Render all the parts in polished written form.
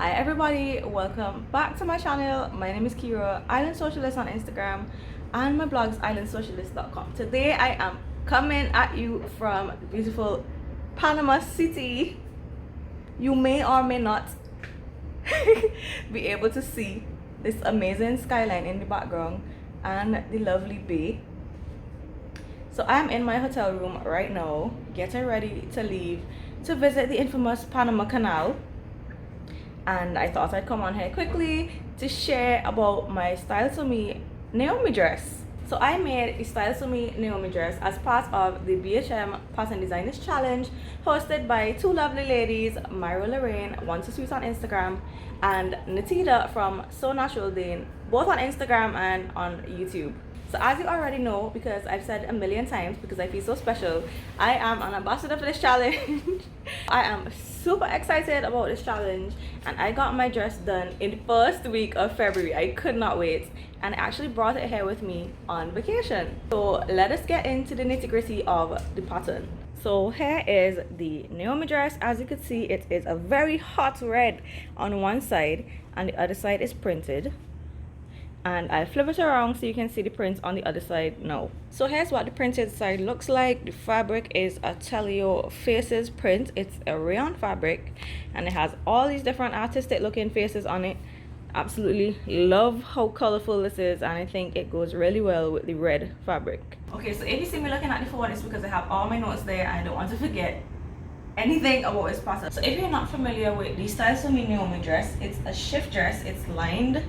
Hi everybody, welcome back to my channel. My name is Kira, Island Socialist on Instagram, and my blog's islandsocialist.com. Today I am coming at you from beautiful Panama City. You may or may not be able to see this amazing skyline in the background and the lovely bay. So I am in my hotel room right now, getting ready to leave to visit the infamous Panama Canal. And I thought I'd come on here quickly to share about my Style Sew Me Naomi dress. So I made a Style Sew Me Naomi dress as part of the BHM Pattern Designers Challenge hosted by two lovely ladies, Myra and I, one to sweet on Instagram, and Nateida from So Natural Dane, both on Instagram and on YouTube. So as you already know, because I've said a million times, because I feel so special, I am an ambassador for this challenge. I am super excited about this challenge, and I got my dress done in the first week of February. I could not wait, and I actually brought it here with me on vacation. So let us get into the nitty-gritty of the pattern. So here is the Naomi dress. As you can see, it is a very hot red on one side, and the other side is printed. And I flip it around so you can see the print on the other side now. So here's what the printed side looks like. The fabric is a Telio Faces print. It's a rayon fabric, and it has all these different artistic looking faces on it. Absolutely love how colorful this is, and I think it goes really well with the red fabric. Okay, so if you see me looking at the phone, it's because I have all my notes there and I don't want to forget anything about this pattern. So if you're not familiar with the Style Sew Me Naomi dress, it's a shift dress. It's lined,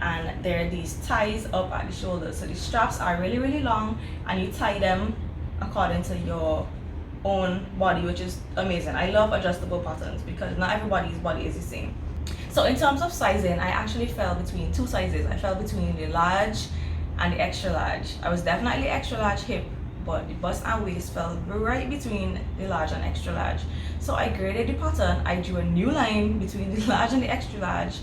and there are these ties up at the shoulders. So the straps are really long, and you tie them according to your own body, which is amazing. I love adjustable patterns because not everybody's body is the same. So in terms of sizing, I actually fell between two sizes. I fell between the large and the extra large. I was definitely extra large hip, but the bust and waist fell right between the large and extra large. So I graded the pattern. I drew a new line between the large and the extra large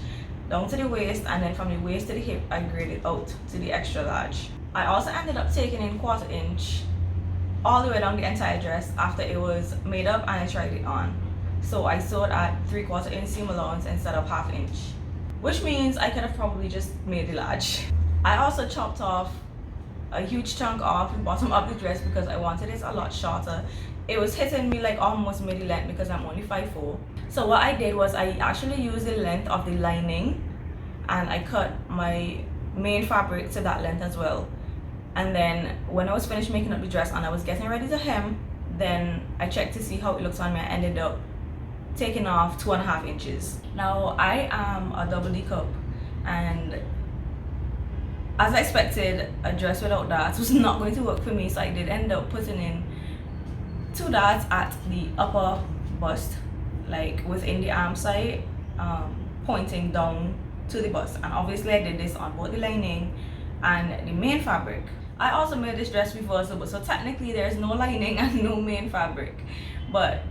down to the waist, and then from the waist to the hip I graded out to the extra large. I also ended up taking in 1/4 inch all the way down the entire dress after it was made up, and I tried it on. So I sewed at 3/4 inch seam allowance instead of 1/2 inch, which means I could have probably just made the large. I also chopped off a huge chunk off the bottom of the dress because I wanted it a lot shorter. It was hitting me like almost midi length because I'm only 5'4". So what I did was I actually used the length of the lining, and I cut my main fabric to that length as well. And then when I was finished making up the dress and I was getting ready to hem, then I checked to see how it looks on me. I ended up taking off 2.5 inches. Now I am a double D cup, and as I expected, a dress without darts was not going to work for me, so I did end up putting in 2 darts at the upper bust, like within the arm side, pointing down to the bust. And obviously I did this on both the lining and the main fabric. I also made this dress reversible, so technically there's no lining and no main fabric. But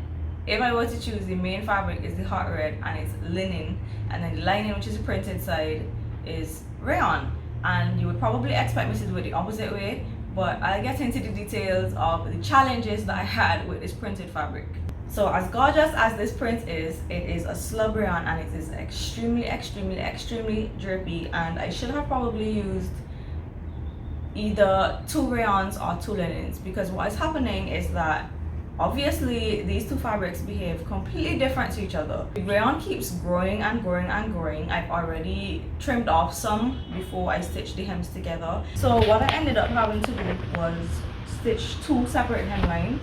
if I were to choose, the main fabric is the hot red and it's linen, and then the lining, which is the printed side, is rayon. And you would probably expect me to do it the opposite way, but I'll get into the details of the challenges that I had with this printed fabric. So as gorgeous as this print is, it is a slub rayon, and it is extremely drippy, and I should have probably used either 2 rayons or 2 linens, because what is happening is that obviously these two fabrics behave completely different to each other. The rayon keeps growing and growing and growing. I've already trimmed off some before I stitched the hems together. So what I ended up having to do was stitch 2 separate hemlines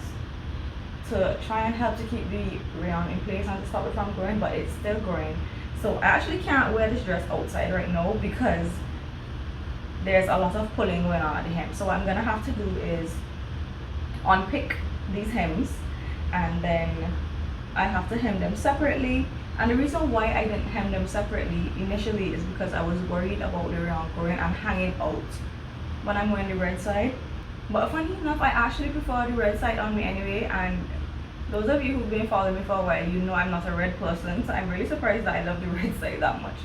to try and help to keep the rayon in place and to stop it from growing, but it's still growing. So I actually can't wear this dress outside right now because there's a lot of pulling going on at the hem. So what I'm gonna have to do is unpick these hems, and then I have to hem them separately. And the reason why I didn't hem them separately initially is because I was worried about the rayon growing and hanging out when I'm wearing the red side. But funny enough, I actually prefer the red side on me anyway, and those of you who've been following me for a while, you know I'm not a red person, so I'm really surprised that I love the red side that much.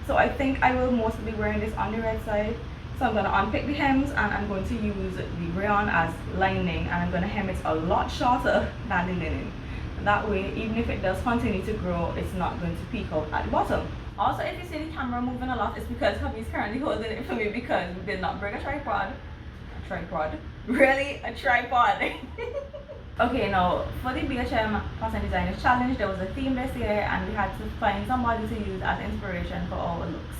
So I think I will mostly be wearing this on the red side. So I'm going to unpick the hems, and I'm going to use the rayon as lining, and I'm going to hem it a lot shorter than the linen. That way, even if it does continue to grow, it's not going to peak out at the bottom. Also, if you see the camera moving a lot, it's because hubby's currently holding it for me because we did not bring a tripod. A tripod? Really? A tripod? Okay, now for the BHM Fashion Designers Challenge, there was a theme this year and we had to find somebody to use as inspiration for our looks.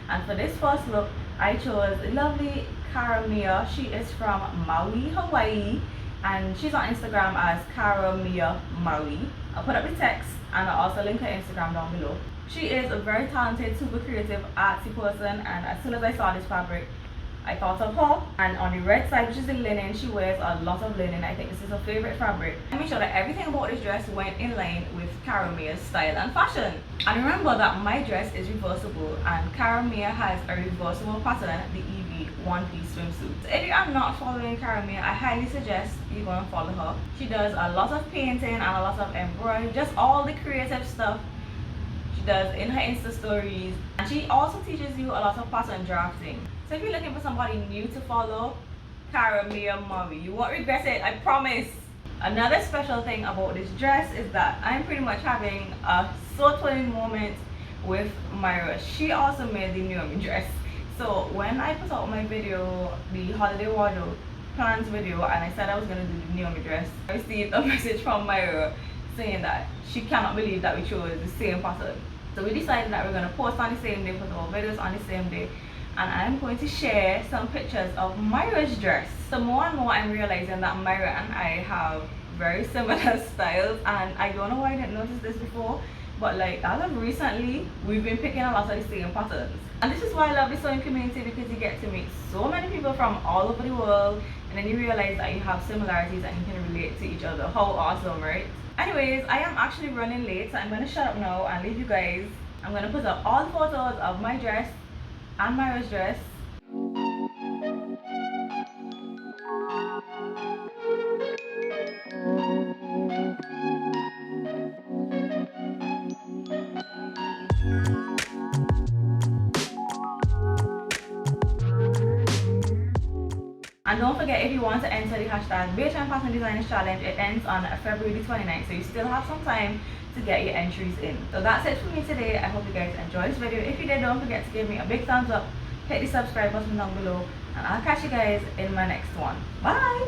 And for this first look, I chose lovely Khaliah. She is from Maui, Hawaii, and she's on Instagram as Khaliah Maui. I'll put up the text and I'll also link her Instagram down below. She is a very talented, super creative, artsy person, and as soon as I saw this fabric, I thought of her. And on the red side, which is the linen, she wears a lot of linen. I think this is her favorite fabric. I made sure that everything about this dress went in line with Khaliah's style and fashion. And remember that my dress is reversible, and Khaliah has a reversible pattern, the EV one-piece swimsuit. So if you are not following Khaliah, I highly suggest you go and follow her. She does a lot of painting and a lot of embroidery, just all the creative stuff she does in her Insta stories. And she also teaches you a lot of pattern drafting. So if you're looking for somebody new to follow, Khaliah Maui, you won't regret it, I promise. Another special thing about this dress is that I'm pretty much having a so twinning moment with Myra. She also made the Naomi dress. So when I put out my video, the holiday wardrobe plans video, and I said I was going to do the Naomi dress, I received a message from Myra saying that she cannot believe that we chose the same pattern. So we decided that we're going to post on the same day, put our videos on the same day, and I'm going to share some pictures of Myra's dress. So more and more I'm realizing that Myra and I have very similar styles, and I don't know why I didn't notice this before, but like as of recently, we've been picking a lot of the same patterns. And this is why I love the sewing community, because you get to meet so many people from all over the world, and then you realize that you have similarities and you can relate to each other. How awesome, right? Anyways, I am actually running late, so I'm going to shut up now and leave you guys. I'm going to put up all the photos of my dress and Myra's dress. And don't forget, if you want to enter the hashtag Beaute'J'Adore Fashion Designers Challenge, it ends on February the 29th, so you still have some time to get your entries in. So that's it for me today. I hope you guys enjoyed this video. If you did, don't forget to give me a big thumbs up, hit the subscribe button down below, and I'll catch you guys in my next one. Bye!